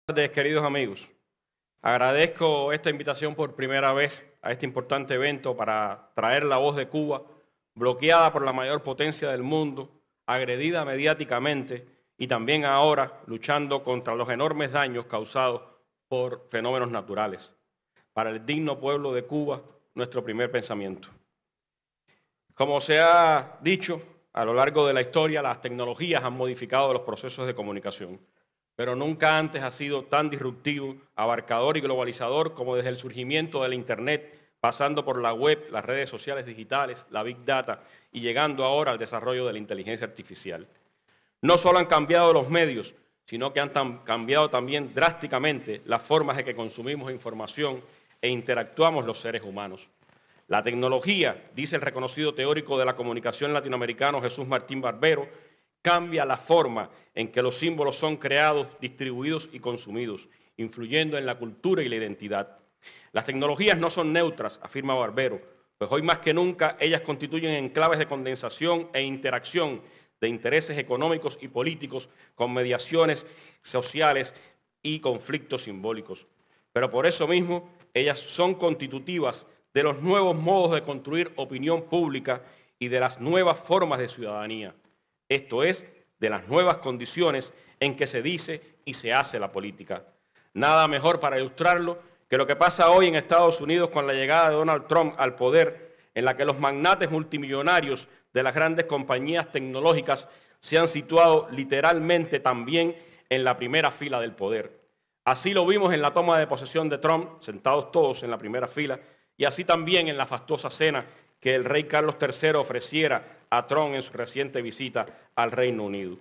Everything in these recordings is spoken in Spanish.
Buenas tardes, queridos amigos. Agradezco esta invitación por primera vez a este importante evento para traer la voz de Cuba, bloqueada por la mayor potencia del mundo, agredida mediáticamente y también ahora luchando contra los enormes daños causados por fenómenos naturales. Para el digno pueblo de Cuba, nuestro primer pensamiento. Como se ha dicho, a lo largo de la historia, las tecnologías han modificado los procesos de comunicación, pero nunca antes ha sido tan disruptivo, abarcador y globalizador como desde el surgimiento del Internet, pasando por la web, las redes sociales digitales, la Big Data y llegando ahora al desarrollo de la inteligencia artificial. No solo han cambiado los medios, sino que han cambiado también drásticamente las formas en que consumimos información e interactuamos los seres humanos. La tecnología, dice el reconocido teórico de la comunicación latinoamericano Jesús Martín Barbero, cambia la forma en que los símbolos son creados, distribuidos y consumidos, influyendo en la cultura y la identidad. Las tecnologías no son neutras, afirma Barbero, pues hoy más que nunca ellas constituyen enclaves de condensación e interacción de intereses económicos y políticos con mediaciones sociales y conflictos simbólicos. Pero por eso mismo, ellas son constitutivas de los nuevos modos de construir opinión pública y de las nuevas formas de ciudadanía. Esto es, de las nuevas condiciones en que se dice y se hace la política. Nada mejor para ilustrarlo que lo que pasa hoy en Estados Unidos con la llegada de Donald Trump al poder, en la que los magnates multimillonarios de las grandes compañías tecnológicas se han situado literalmente también en la primera fila del poder. Así lo vimos en la toma de posesión de Trump, sentados todos en la primera fila, y así también en la fastuosa cena que el rey Carlos III ofreciera a Trump en su reciente visita al Reino Unido.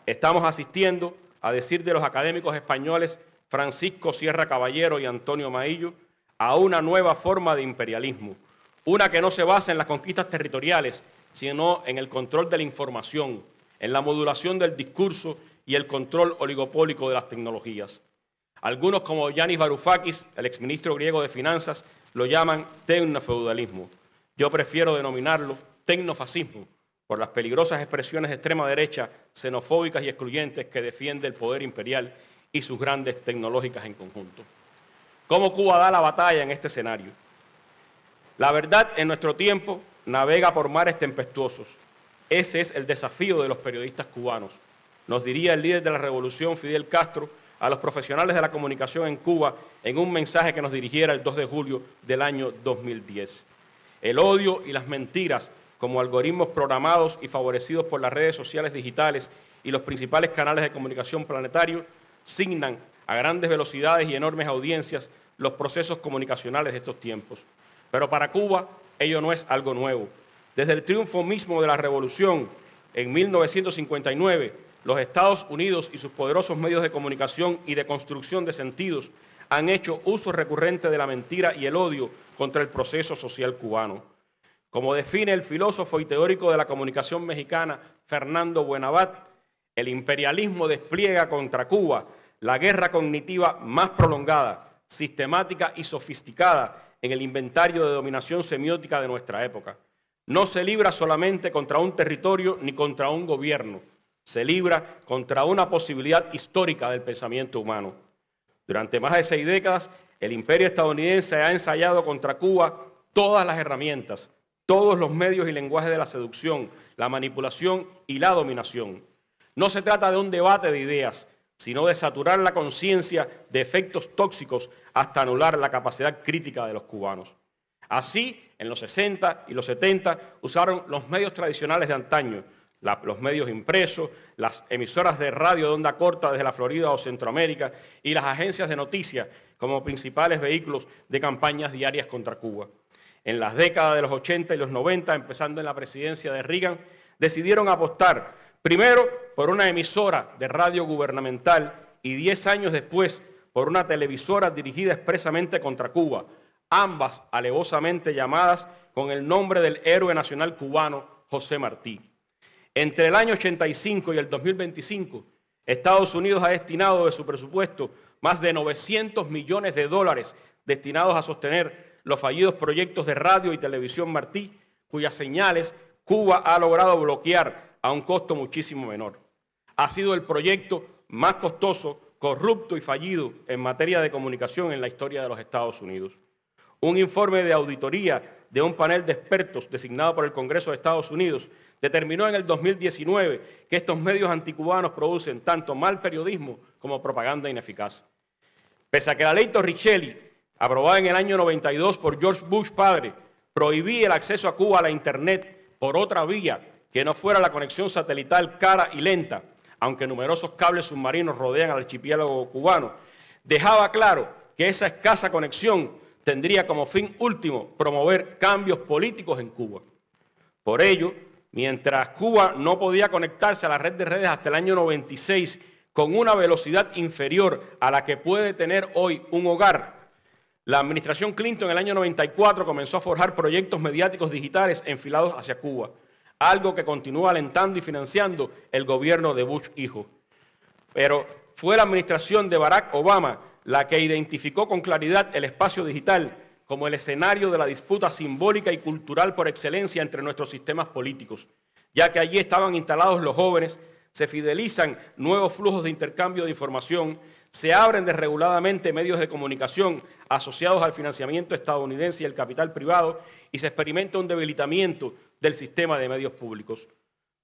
Estamos asistiendo, a decir de los académicos españoles Francisco Sierra Caballero y Antonio Maillo, a una nueva forma de imperialismo, una que no se basa en las conquistas territoriales, sino en el control de la información, en la modulación del discurso y el control oligopólico de las tecnologías. Algunos, como Yanis Varoufakis, el exministro griego de Finanzas, lo llaman tecnofeudalismo. Yo prefiero denominarlo tecnofascismo, por las peligrosas expresiones de extrema derecha, xenofóbicas y excluyentes que defiende el poder imperial y sus grandes tecnológicas en conjunto. ¿Cómo Cuba da la batalla en este escenario? La verdad, en nuestro tiempo, navega por mares tempestuosos. Ese es el desafío de los periodistas cubanos. Nos diría el líder de la revolución, Fidel Castro, a los profesionales de la comunicación en Cuba en un mensaje que nos dirigiera el 2 de julio del año 2010. El odio y las mentiras, como algoritmos programados y favorecidos por las redes sociales digitales y los principales canales de comunicación planetarios, signan a grandes velocidades y enormes audiencias los procesos comunicacionales de estos tiempos. Pero para Cuba ello no es algo nuevo. Desde el triunfo mismo de la revolución en 1959, los Estados Unidos y sus poderosos medios de comunicación y de construcción de sentidos han hecho uso recurrente de la mentira y el odio contra el proceso social cubano. Como define el filósofo y teórico de la comunicación mexicana Fernando Buenavat, el imperialismo despliega contra Cuba la guerra cognitiva más prolongada, sistemática y sofisticada en el inventario de dominación semiótica de nuestra época. No se libra solamente contra un territorio ni contra un gobierno, se libra contra una posibilidad histórica del pensamiento humano. Durante más de 6 décadas, el imperio estadounidense ha ensayado contra Cuba todas las herramientas, todos los medios y lenguajes de la seducción, la manipulación y la dominación. No se trata de un debate de ideas, sino de saturar la conciencia de efectos tóxicos hasta anular la capacidad crítica de los cubanos. Así, en los 60 y los 70 usaron los medios tradicionales de antaño, los medios impresos, las emisoras de radio de onda corta desde la Florida o Centroamérica y las agencias de noticias como principales vehículos de campañas diarias contra Cuba. En las décadas de los 80 y los 90, empezando en la presidencia de Reagan, decidieron apostar primero por una emisora de radio gubernamental y 10 años después por una televisora dirigida expresamente contra Cuba, ambas alevosamente llamadas con el nombre del héroe nacional cubano José Martí. Entre el año 85 y el 2025, Estados Unidos ha destinado de su presupuesto más de 900 millones de dólares destinados a sostener los fallidos proyectos de radio y televisión Martí, cuyas señales Cuba ha logrado bloquear a un costo muchísimo menor. Ha sido el proyecto más costoso corrupto y fallido en materia de comunicación en la historia de los Estados Unidos. Un informe de auditoría de un panel de expertos designado por el Congreso de Estados Unidos determinó en el 2019 que estos medios anticubanos producen tanto mal periodismo como propaganda ineficaz. Pese a que la ley Torricelli, aprobada en el año 92 por George Bush padre, prohibía el acceso a Cuba a la Internet por otra vía que no fuera la conexión satelital cara y lenta, aunque numerosos cables submarinos rodean al archipiélago cubano, dejaba claro que esa escasa conexión tendría como fin último promover cambios políticos en Cuba. Por ello, mientras Cuba no podía conectarse a la red de redes hasta el año 96 con una velocidad inferior a la que puede tener hoy un hogar, la administración Clinton en el año 94 comenzó a forjar proyectos mediáticos digitales enfilados hacia Cuba, algo que continúa alentando y financiando el gobierno de Bush hijo. Pero fue la administración de Barack Obama la que identificó con claridad el espacio digital como el escenario de la disputa simbólica y cultural por excelencia entre nuestros sistemas políticos, ya que allí estaban instalados los jóvenes, se fidelizan nuevos flujos de intercambio de información, se abren desreguladamente medios de comunicación asociados al financiamiento estadounidense y el capital privado y se experimenta un debilitamiento del sistema de medios públicos.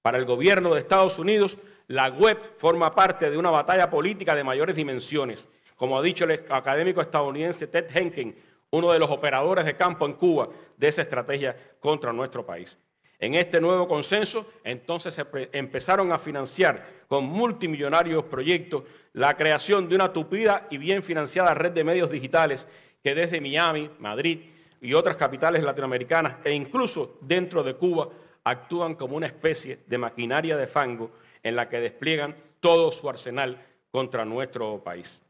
Para el gobierno de Estados Unidos, la web forma parte de una batalla política de mayores dimensiones, como ha dicho el académico estadounidense Ted Henken, uno de los operadores de campo en Cuba de esa estrategia contra nuestro país. En este nuevo consenso, entonces se empezaron a financiar con multimillonarios proyectos la creación de una tupida y bien financiada red de medios digitales que desde Miami, Madrid y otras capitales latinoamericanas e incluso dentro de Cuba actúan como una especie de maquinaria de fango en la que despliegan todo su arsenal contra nuestro país.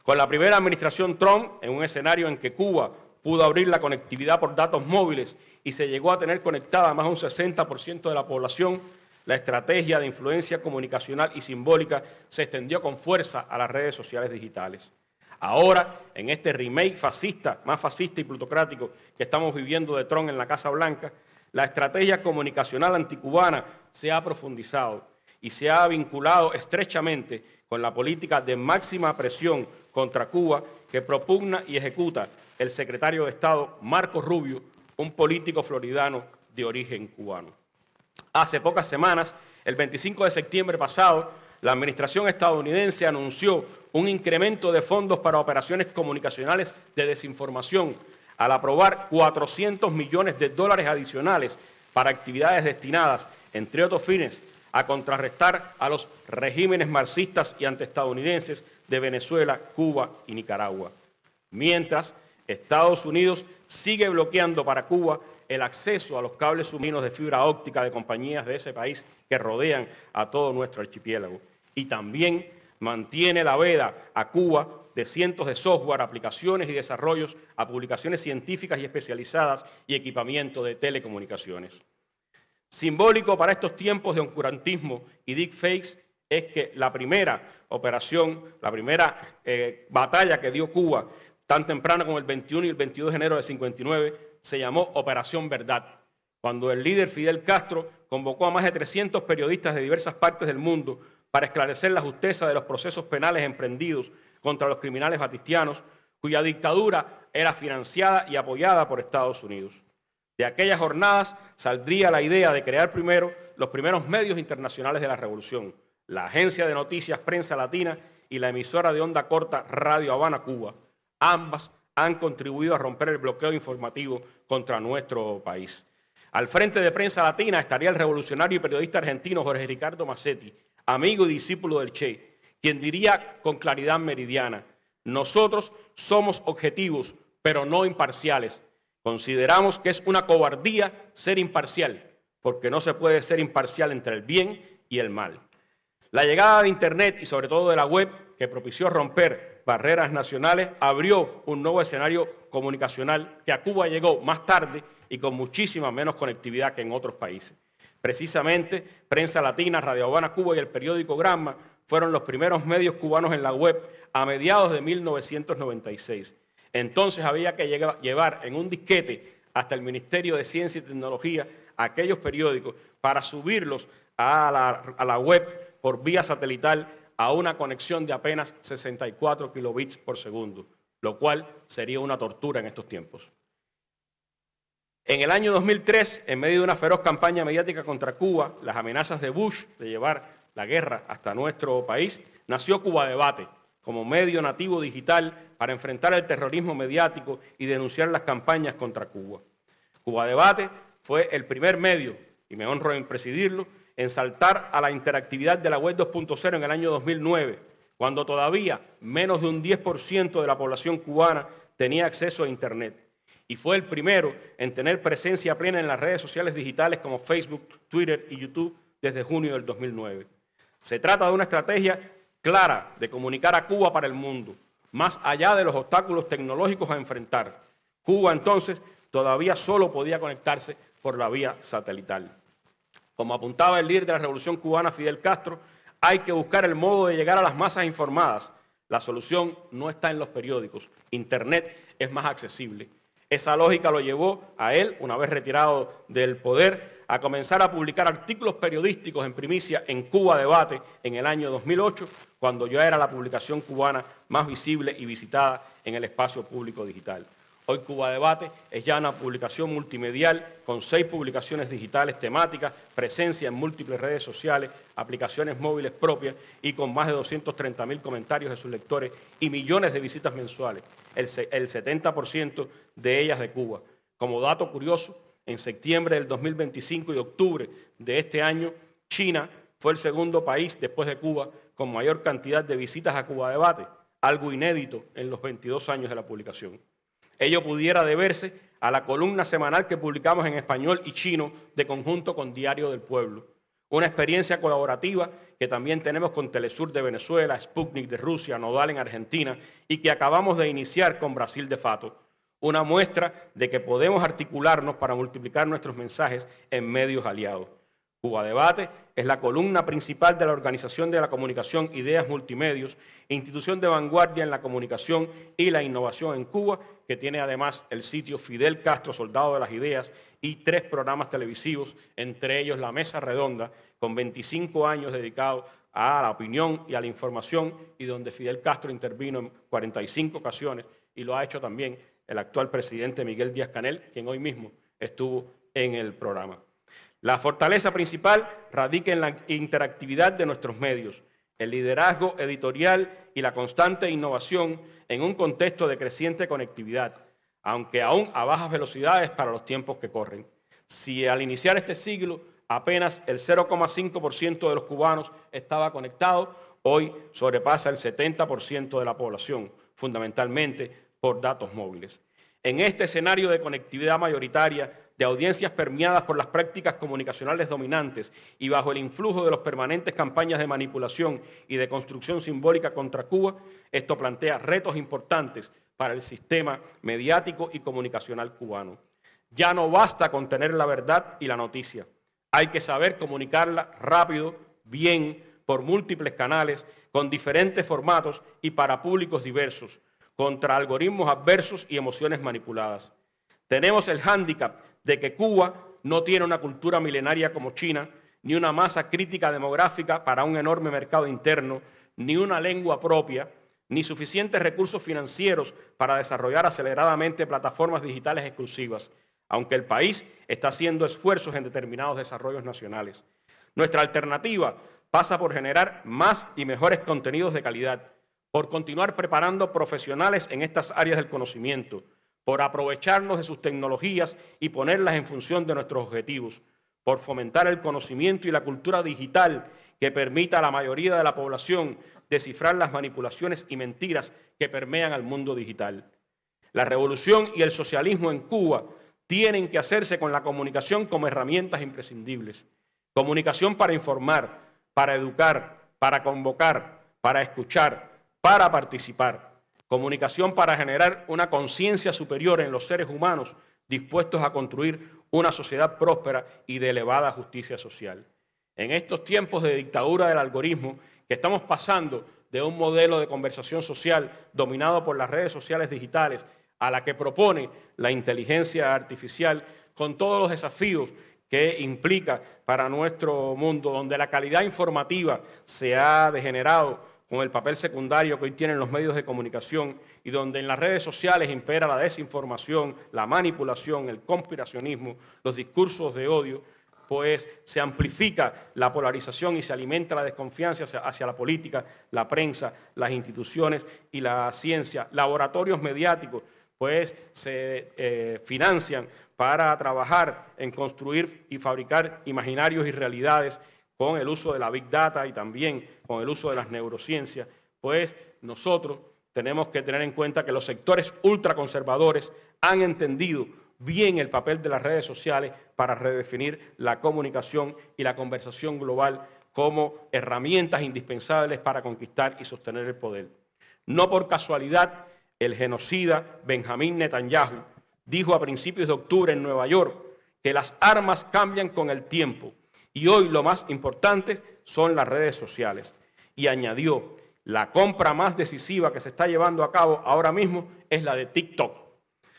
Con la primera administración Trump, en un escenario en que Cuba pudo abrir la conectividad por datos móviles y se llegó a tener conectada a más de un 60% de la población, la estrategia de influencia comunicacional y simbólica se extendió con fuerza a las redes sociales digitales. Ahora, en este remake fascista, más fascista y plutocrático que estamos viviendo de Trump en la Casa Blanca, la estrategia comunicacional anticubana se ha profundizado y se ha vinculado estrechamente con la política de máxima presión contra Cuba que propugna y ejecuta el secretario de Estado Marco Rubio, un político floridano de origen cubano. Hace pocas semanas, el 25 de septiembre pasado, la administración estadounidense anunció un incremento de fondos para operaciones comunicacionales de desinformación al aprobar $400 millones adicionales para actividades destinadas, entre otros fines, a contrarrestar a los regímenes marxistas y antiestadounidenses de Venezuela, Cuba y Nicaragua. Mientras, Estados Unidos sigue bloqueando para Cuba el acceso a los cables submarinos de fibra óptica de compañías de ese país que rodean a todo nuestro archipiélago. Y también mantiene la veda a Cuba de cientos de software, aplicaciones y desarrollos a publicaciones científicas y especializadas y equipamiento de telecomunicaciones. Simbólico para estos tiempos de oscurantismo y deepfakes es que la primera operación, la primera batalla que dio Cuba, tan temprano como el 21 y el 22 de enero del 59, se llamó Operación Verdad, cuando el líder Fidel Castro convocó a más de 300 periodistas de diversas partes del mundo para esclarecer la justeza de los procesos penales emprendidos contra los criminales batistianos, cuya dictadura era financiada y apoyada por Estados Unidos. De aquellas jornadas saldría la idea de crear primero los primeros medios internacionales de la revolución, la agencia de noticias Prensa Latina y la emisora de onda corta Radio Habana, Cuba. Ambas han contribuido a romper el bloqueo informativo contra nuestro país. Al frente de Prensa Latina estaría el revolucionario y periodista argentino Jorge Ricardo Massetti, amigo y discípulo del Che, quien diría con claridad meridiana: nosotros somos objetivos, pero no imparciales. Consideramos que es una cobardía ser imparcial, porque no se puede ser imparcial entre el bien y el mal. La llegada de Internet y sobre todo de la web, que propició romper barreras nacionales, abrió un nuevo escenario comunicacional que a Cuba llegó más tarde y con muchísima menos conectividad que en otros países. Precisamente, Prensa Latina, Radio Habana, Cuba y el periódico Granma fueron los primeros medios cubanos en la web a mediados de 1996. Entonces había que llevar en un disquete hasta el Ministerio de Ciencia y Tecnología aquellos periódicos para subirlos a la web por vía satelital a una conexión de apenas 64 kilobits por segundo, lo cual sería una tortura en estos tiempos. En el año 2003, en medio de una feroz campaña mediática contra Cuba, las amenazas de Bush de llevar la guerra hasta nuestro país, nació Cuba Debate como medio nativo digital para enfrentar el terrorismo mediático y denunciar las campañas contra Cuba. Cuba Debate fue el primer medio, y me honro en presidirlo, en saltar a la interactividad de la web 2.0 en el año 2009, cuando todavía menos de un 10% de la población cubana tenía acceso a Internet. Y fue el primero en tener presencia plena en las redes sociales digitales como Facebook, Twitter y YouTube desde junio del 2009. Se trata de una estrategia clara de comunicar a Cuba para el mundo, más allá de los obstáculos tecnológicos a enfrentar. Cuba entonces todavía solo podía conectarse por la vía satelital. Como apuntaba el líder de la Revolución Cubana, Fidel Castro, hay que buscar el modo de llegar a las masas informadas. La solución no está en los periódicos. Internet es más accesible. Esa lógica lo llevó a él, una vez retirado del poder, a comenzar a publicar artículos periodísticos en primicia en Cuba Debate en el año 2008, cuando ya era la publicación cubana más visible y visitada en el espacio público digital. Hoy Cuba Debate es ya una publicación multimedial con 6 publicaciones digitales temáticas, presencia en múltiples redes sociales, aplicaciones móviles propias y con más de 230.000 comentarios de sus lectores y millones de visitas mensuales, el 70% de ellas de Cuba. Como dato curioso, en septiembre del 2025 y octubre de este año, China fue el segundo país después de Cuba con mayor cantidad de visitas a Cuba Debate, algo inédito en los 22 años de la publicación. Ello pudiera deberse a la columna semanal que publicamos en español y chino de conjunto con Diario del Pueblo. Una experiencia colaborativa que también tenemos con Telesur de Venezuela, Sputnik de Rusia, Nodal en Argentina y que acabamos de iniciar con Brasil de Fato. Una muestra de que podemos articularnos para multiplicar nuestros mensajes en medios aliados. Cuba Debate es la columna principal de la Organización de la Comunicación Ideas Multimedios, institución de vanguardia en la comunicación y la innovación en Cuba, que tiene además el sitio Fidel Castro, Soldado de las Ideas, y 3 programas televisivos, entre ellos La Mesa Redonda, con 25 años dedicados a la opinión y a la información, y donde Fidel Castro intervino en 45 ocasiones, y lo ha hecho también el actual presidente Miguel Díaz-Canel, quien hoy mismo estuvo en el programa. La fortaleza principal radica en la interactividad de nuestros medios, el liderazgo editorial y la constante innovación en un contexto de creciente conectividad, aunque aún a bajas velocidades para los tiempos que corren. Si al iniciar este siglo apenas el 0,5% de los cubanos estaba conectado, hoy sobrepasa el 70% de la población, fundamentalmente por datos móviles. En este escenario de conectividad mayoritaria, de audiencias permeadas por las prácticas comunicacionales dominantes y bajo el influjo de las permanentes campañas de manipulación y de construcción simbólica contra Cuba, esto plantea retos importantes para el sistema mediático y comunicacional cubano. Ya no basta con tener la verdad y la noticia. Hay que saber comunicarla rápido, bien, por múltiples canales, con diferentes formatos y para públicos diversos, contra algoritmos adversos y emociones manipuladas. Tenemos el hándicap de que Cuba no tiene una cultura milenaria como China, ni una masa crítica demográfica para un enorme mercado interno, ni una lengua propia, ni suficientes recursos financieros para desarrollar aceleradamente plataformas digitales exclusivas, aunque el país está haciendo esfuerzos en determinados desarrollos nacionales. Nuestra alternativa pasa por generar más y mejores contenidos de calidad, por continuar preparando profesionales en estas áreas del conocimiento, por aprovecharnos de sus tecnologías y ponerlas en función de nuestros objetivos, por fomentar el conocimiento y la cultura digital que permita a la mayoría de la población descifrar las manipulaciones y mentiras que permean al mundo digital. La revolución y el socialismo en Cuba tienen que hacerse con la comunicación como herramientas imprescindibles. Comunicación para informar, para educar, para convocar, para escuchar, para participar. Comunicación para generar una conciencia superior en los seres humanos dispuestos a construir una sociedad próspera y de elevada justicia social. En estos tiempos de dictadura del algoritmo, que estamos pasando de un modelo de conversación social dominado por las redes sociales digitales a la que propone la inteligencia artificial, con todos los desafíos que implica para nuestro mundo, donde la calidad informativa se ha degenerado con el papel secundario que hoy tienen los medios de comunicación y donde en las redes sociales impera la desinformación, la manipulación, el conspiracionismo, los discursos de odio, pues se amplifica la polarización y se alimenta la desconfianza hacia la política, la prensa, las instituciones y la ciencia. Laboratorios mediáticos, pues se financian para trabajar en construir y fabricar imaginarios y realidades con el uso de la Big Data y también con el uso de las neurociencias, pues nosotros tenemos que tener en cuenta que los sectores ultraconservadores han entendido bien el papel de las redes sociales para redefinir la comunicación y la conversación global como herramientas indispensables para conquistar y sostener el poder. No por casualidad, el genocida Benjamín Netanyahu dijo a principios de octubre en Nueva York que las armas cambian con el tiempo y hoy lo más importante son las redes sociales. Y añadió, la compra más decisiva que se está llevando a cabo ahora mismo es la de TikTok.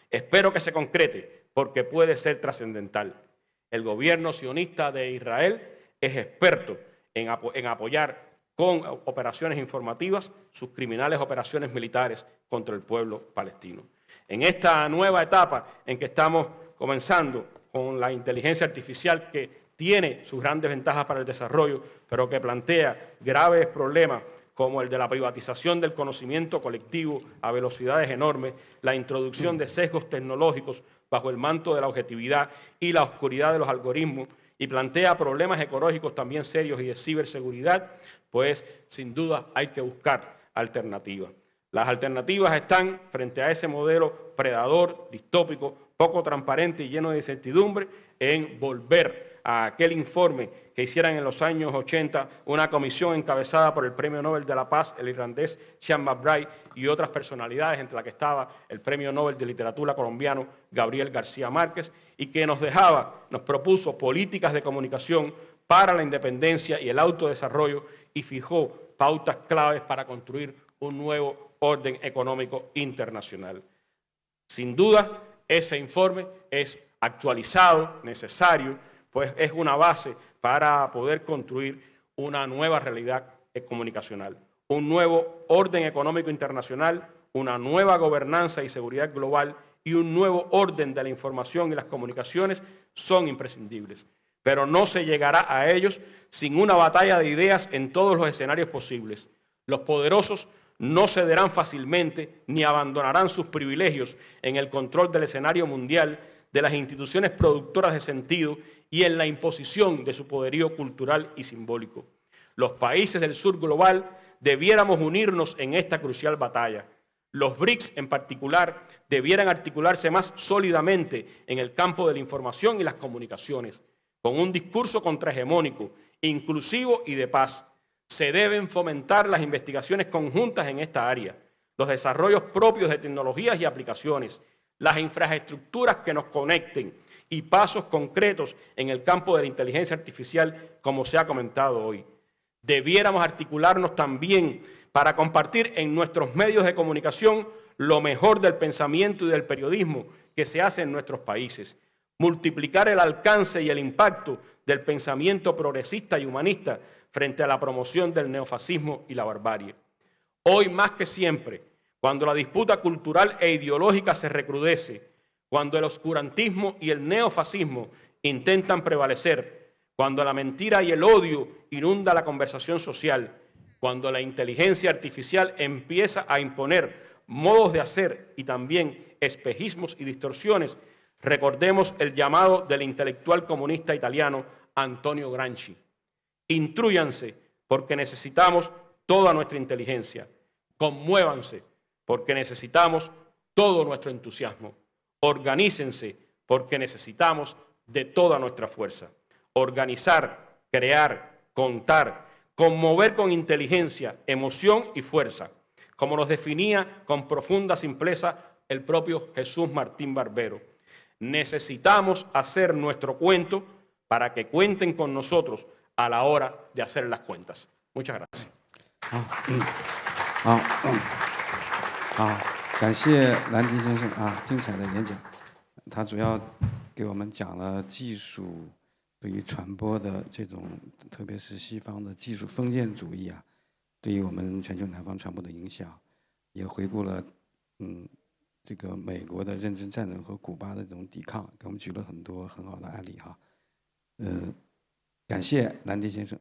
Espero que se concrete porque puede ser trascendental. El gobierno sionista de Israel es experto en apoyar con operaciones informativas sus criminales operaciones militares contra el pueblo palestino. En esta nueva etapa en que estamos comenzando con la inteligencia artificial que tiene sus grandes ventajas para el desarrollo, pero que plantea graves problemas como el de la privatización del conocimiento colectivo a velocidades enormes, la introducción de sesgos tecnológicos bajo el manto de la objetividad y la oscuridad de los algoritmos, y plantea problemas ecológicos también serios y de ciberseguridad, pues sin duda hay que buscar alternativas. Las alternativas están frente a ese modelo predador, distópico, poco transparente y lleno de incertidumbre, en volver a aquel informe que hicieran en los años 80 una comisión encabezada por el Premio Nobel de la Paz, el irlandés Sean McBride, y otras personalidades, entre las que estaba el Premio Nobel de Literatura colombiano Gabriel García Márquez, y que nos propuso políticas de comunicación para la independencia y el autodesarrollo y fijó pautas claves para construir un nuevo orden económico internacional. Sin duda, ese informe es actualizado, necesario, pues es una base para poder construir una nueva realidad comunicacional, un nuevo orden económico internacional, una nueva gobernanza y seguridad global y un nuevo orden de la información y las comunicaciones son imprescindibles. Pero no se llegará a ellos sin una batalla de ideas en todos los escenarios posibles. Los poderosos no cederán fácilmente ni abandonarán sus privilegios en el control del escenario mundial, de las instituciones productoras de sentido y en la imposición de su poderío cultural y simbólico. Los países del sur global debiéramos unirnos en esta crucial batalla. Los BRICS en particular debieran articularse más sólidamente en el campo de la información y las comunicaciones, con un discurso contrahegemónico, inclusivo y de paz. Se deben fomentar las investigaciones conjuntas en esta área, los desarrollos propios de tecnologías y aplicaciones, las infraestructuras que nos conecten y pasos concretos en el campo de la inteligencia artificial, como se ha comentado hoy. Debiéramos articularnos también para compartir en nuestros medios de comunicación lo mejor del pensamiento y del periodismo que se hace en nuestros países, multiplicar el alcance y el impacto del pensamiento progresista y humanista frente a la promoción del neofascismo y la barbarie. Hoy más que siempre, cuando la disputa cultural e ideológica se recrudece, cuando el oscurantismo y el neofascismo intentan prevalecer, cuando la mentira y el odio inunda la conversación social, cuando la inteligencia artificial empieza a imponer modos de hacer y también espejismos y distorsiones, recordemos el llamado del intelectual comunista italiano Antonio Gramsci. Intrúyanse porque necesitamos toda nuestra inteligencia. Conmuévanse porque necesitamos todo nuestro entusiasmo. Organícense porque necesitamos de toda nuestra fuerza. Organizar, crear, contar, conmover con inteligencia, emoción y fuerza, como nos definía con profunda simpleza el propio Jesús Martín Barbero. Necesitamos hacer nuestro cuento para que cuenten con nosotros a la hora de hacer las cuentas. Muchas gracias. 好，感谢兰迪先生精彩的演讲。他主要给我们讲了技术对于传播的这种，特别是西方的技术封建主义对于我们全球南方传播的影响，也回顾了这个美国的认真战争和古巴的这种抵抗，给我们举了很多很好的案例哈。感谢兰迪先生。